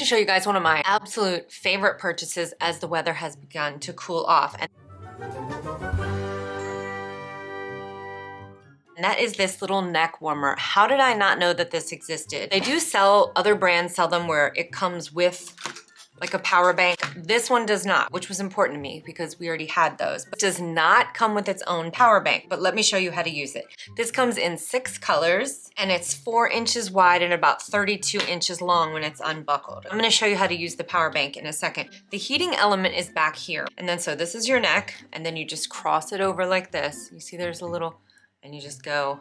to show you guys one of my absolute favorite purchases as the weather has begun to cool off. And that is this little neck warmer. How did I not know that this existed? They do sell, other brands sell them where it comes with like a power bank. This one does not, which was important to me because we already had those. But it does not come with its own power bank, but let me show you how to use it. This comes in 6 colors and it's 4 inches wide and about 32 inches long when it's unbuckled. I'm gonna show you how to use the power bank in a second. The heating element is back here. And then so this is your neck and then you just cross it over like this. You see there's a little, and you just go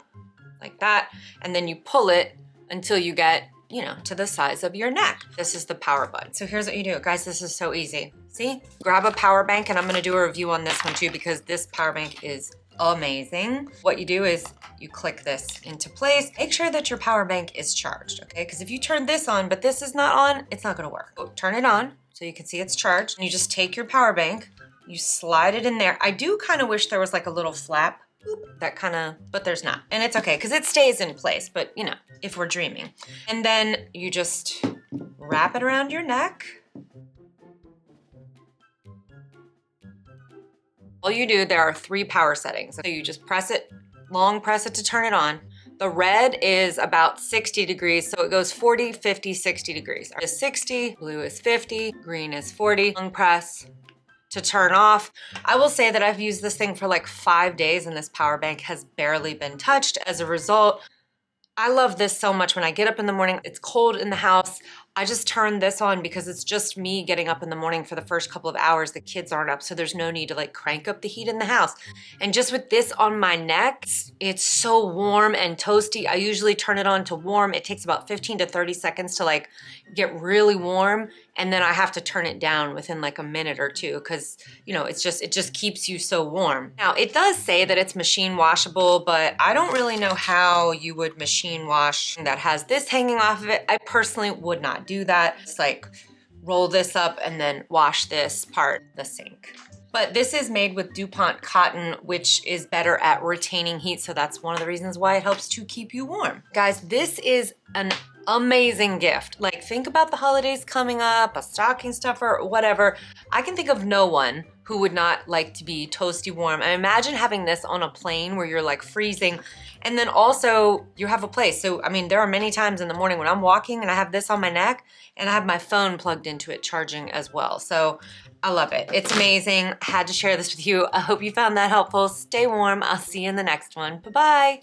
like that. And then you pull it until you get, you know, to the size of your neck. This is the power button. So here's what you do. Guys, this is so easy. See? Grab a power bank, and I'm gonna do a review on this one too because this power bank is amazing. What you do is you click this into place. Make sure that your power bank is charged, okay? Because if you turn this on, but this is not on, it's not gonna work. So turn it on so you can see it's charged. And you just take your power bank, you slide it in there. I do kind of wish there was like a little flap that kind of, but there's not. And it's okay because it stays in place, but you know, if we're dreaming. And then you just wrap it around your neck. All you do, there are 3 power settings. So you just press it, long press it to turn it on. The red is about 60 degrees, so it goes 40, 50, 60 degrees. Is 60, blue is 50, green is 40. Long press to turn off. I will say that I've used this thing for like 5 days and this power bank has barely been touched. As a result, I love this so much. When I get up in the morning, it's cold in the house. I just turn this on because it's just me getting up in the morning for the first couple of hours. The kids aren't up, so there's no need to like crank up the heat in the house. And just with this on my neck, it's so warm and toasty. I usually turn it on to warm. It takes about 15 to 30 seconds to like get really warm. And then I have to turn it down within like a minute or two because, you know, it just keeps you so warm. Now, it does say that it's machine washable, but I don't really know how you would machine wash that has this hanging off of it. I personally would not do that. It's like roll this up and then wash this part in the sink. But this is made with DuPont cotton, which is better at retaining heat. So that's one of the reasons why it helps to keep you warm. Guys, this is an amazing gift. Like, think about the holidays coming up, a stocking stuffer, whatever. I can think of no one who would not like to be toasty warm. I imagine having this on a plane where you're like freezing, and then also you have a place. So, I mean, there are many times in the morning when I'm walking and I have this on my neck and I have my phone plugged into it charging as well. So I love it. It's amazing. I had to share this with you. I hope you found that helpful. Stay warm. I'll see you in the next one. Bye-bye.